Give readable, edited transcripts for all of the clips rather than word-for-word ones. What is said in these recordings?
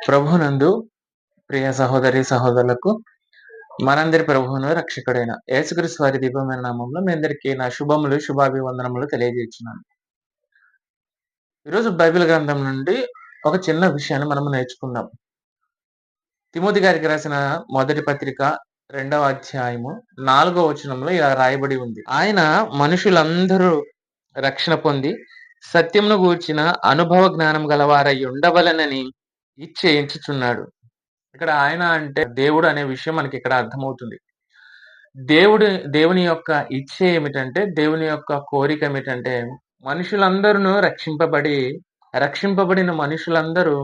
ప్రభువునందు ప్రియ సహోదరి సహోదరులకు మనందరి ప్రభువును రక్షకుడైన యేసుక్రీస్తు వారి దివ్యమైన నామంలో మీ అందరికీ నా శుభములు శుభాభివందనములు తెలియజేస్తున్నాను. ఈరోజు బైబిల్ గ్రంథం నుండి ఒక చిన్న విషయాన్ని మనం నేర్చుకుందాం. తిమోతి గారికి రాసిన మొదటి పత్రిక 2వ అధ్యాయము 4వ వచనంలో ఇలా రాయబడి ఉంది. ఆయన మనుషులందరూ రక్షణ పొంది సత్యమును గూర్చిన అనుభవ జ్ఞానం గలవారై ఉండవలెనని ఇచ్చేయించుచున్నాడు. ఇక్కడ ఆయన అంటే దేవుడు అనే విషయం మనకి ఇక్కడ అర్థమవుతుంది. దేవుని యొక్క ఇచ్చ ఏమిటంటే, దేవుని యొక్క కోరిక ఏమిటంటే, మనుషులందరూ రక్షింపబడిన మనుషులందరూ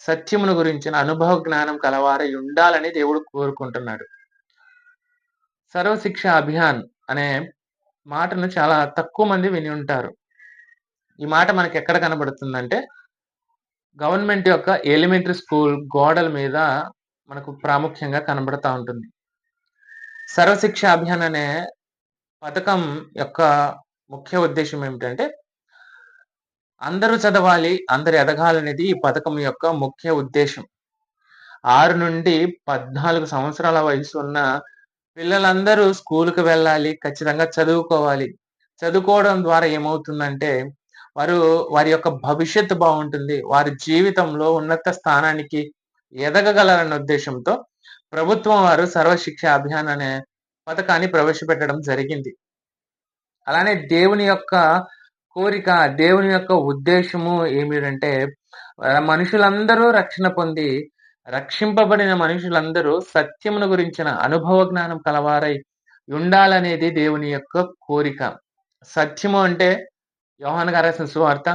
సత్యమును గురించిన అనుభవ జ్ఞానం కలవారై ఉండాలని దేవుడు కోరుకుంటున్నాడు. సర్వశిక్ష అభియాన్ అనే మాటను చాలా తక్కువ మంది విని ఉంటారు. ఈ మాట మనకి ఎక్కడ కనబడుతుందంటే, గవర్నమెంట్ యొక్క ఎలిమెంటరీ స్కూల్ గోడల మీద మనకు ప్రాముఖ్యంగా కనబడతా ఉంటుంది. సర్వశిక్ష అభియాన్ అనే పథకం యొక్క ముఖ్య ఉద్దేశం ఏమిటంటే, అందరూ చదవాలి, అందరు ఎదగాలనేది ఈ పథకం యొక్క ముఖ్య ఉద్దేశం. 6 నుండి 14 సంవత్సరాల వయసు ఉన్న పిల్లలందరూ స్కూలుకి వెళ్ళాలి, ఖచ్చితంగా చదువుకోవాలి. చదువుకోవడం ద్వారా ఏమవుతుందంటే, వారి యొక్క భవిష్యత్తు బాగుంటుంది. వారి జీవితంలో ఉన్నత స్థానానికి ఎదగగలరన్న ఉద్దేశంతో ప్రభుత్వం వారు సర్వశిక్ష అభియాన్ అనే పథకాన్ని ప్రవేశపెట్టడం జరిగింది. అలానే దేవుని యొక్క కోరిక, దేవుని యొక్క ఉద్దేశము ఏమిటంటే, మనుషులందరూ రక్షణ పొంది రక్షింపబడిన మనుషులందరూ సత్యమును గురించిన అనుభవ జ్ఞానం కలవారై ఉండాలనేది దేవుని యొక్క కోరిక. సత్యము అంటే యోహాను గారు రాసిన సువార్త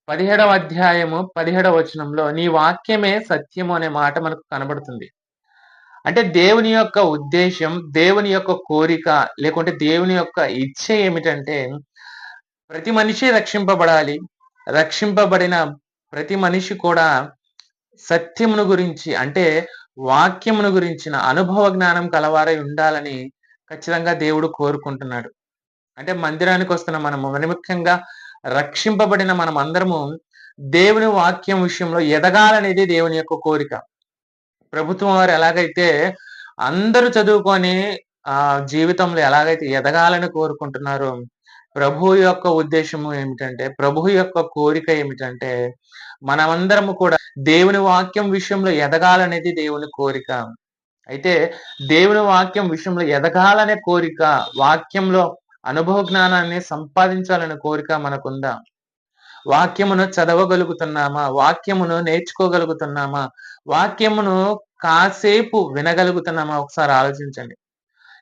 17వ అధ్యాయము 17వ వచనంలో నీ వాక్యమే సత్యము అనే మాట మనకు కనబడుతుంది. అంటే దేవుని యొక్క ఉద్దేశం, దేవుని యొక్క కోరిక, లేకుంటే దేవుని యొక్క ఇచ్చ ఏమిటంటే, ప్రతి మనిషి రక్షింపబడాలి. రక్షింపబడిన ప్రతి మనిషి కూడా సత్యమును గురించి, అంటే వాక్యమును గురించిన అనుభవ జ్ఞానం కలవారై ఉండాలని ఖచ్చితంగా దేవుడు కోరుకుంటున్నాడు. అంటే మందిరానికి వస్తున్న మనము, మరి ముఖ్యంగా రక్షింపబడిన మనం అందరము దేవుని వాక్యం విషయంలో ఎదగాలనేది దేవుని యొక్క కోరిక. ప్రభుత్వం వారు ఎలాగైతే అందరూ చదువుకొని జీవితంలో ఎలాగైతే ఎదగాలని కోరుకుంటున్నారో, ప్రభువు యొక్క ఉద్దేశము ఏమిటంటే, ప్రభువు యొక్క కోరిక ఏమిటంటే, మనమందరము కూడా దేవుని వాక్యం విషయంలో ఎదగాలనేది దేవుని కోరిక. అయితే దేవుని వాక్యం విషయంలో ఎదగాలనే కోరిక, వాక్యంలో అనుభవ జ్ఞానాన్ని సంపాదించాలనే కోరిక మనకుందా? వాక్యమును చదవగలుగుతున్నామా? వాక్యమును నేర్చుకోగలుగుతున్నామా? వాక్యమును కాసేపు వినగలుగుతున్నామా? ఒకసారి ఆలోచించండి.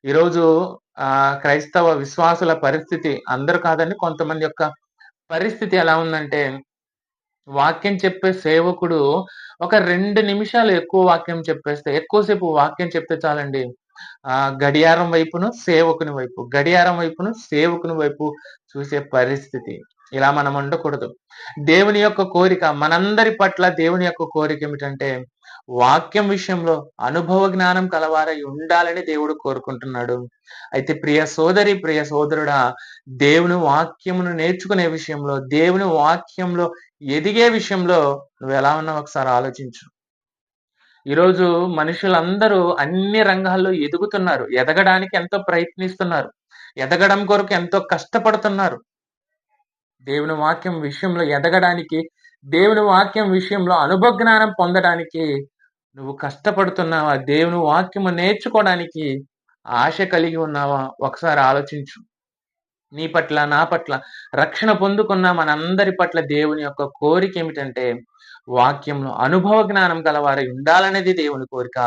ఈరోజు క్రైస్తవ విశ్వాసుల పరిస్థితి, అందరూ కాదని కొంతమంది యొక్క పరిస్థితి ఎలా ఉందంటే, వాక్యం చెప్పే సేవకుడు ఒక 2 నిమిషాలు ఎక్కువ వాక్యం చెప్పేస్తే, ఎక్కువసేపు వాక్యం చెప్తే చాలండి, గడియారం వైపును సేవకుని వైపు, గడియారం వైపును సేవకుని వైపు చూసే పరిస్థితి. ఇలా మనం ఉండకూడదు. దేవుని యొక్క కోరిక, మనందరి పట్ల దేవుని యొక్క కోరిక ఏమిటంటే, వాక్యం విషయంలో అనుభవ జ్ఞానం కలవారై ఉండాలని దేవుడు కోరుకుంటున్నాడు. అయితే ప్రియ సోదరి, ప్రియ సోదరుడా, దేవుని వాక్యమును నేర్చుకునే విషయంలో, దేవుని వాక్యంలో ఎదిగే విషయంలో నువ్వు ఎలా ఉన్నావు ఒకసారి ఆలోచించు. ఈరోజు మనుషులందరూ అన్ని రంగాల్లో ఎదుగుతున్నారు, ఎదగడానికి ఎంతో ప్రయత్నిస్తున్నారు, ఎదగడం కొరకు ఎంతో కష్టపడుతున్నారు. దేవుని వాక్యం విషయంలో ఎదగడానికి, దేవుని వాక్యం విషయంలో అనుభవ జ్ఞానం పొందడానికి నువ్వు కష్టపడుతున్నావా? దేవుని వాక్యము నేర్చుకోవడానికి ఆశ కలిగి ఉన్నావా? ఒకసారి ఆలోచించు. నీ పట్ల, నా పట్ల, రక్షణ పొందుకున్న మనందరి పట్ల దేవుని యొక్క కోరిక ఏమిటంటే, వాక్యంలో అనుభవ జ్ఞానం గలవారై ఉండాలనేది దేవుని కోరిక.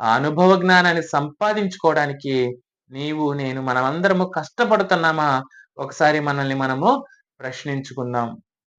ఆ అనుభవ జ్ఞానాన్ని సంపాదించుకోవడానికి నీవు, నేను, మనమందరము కష్టపడుతున్నామా? ఒకసారి మనల్ని మనము ప్రశ్నించుకుందాం.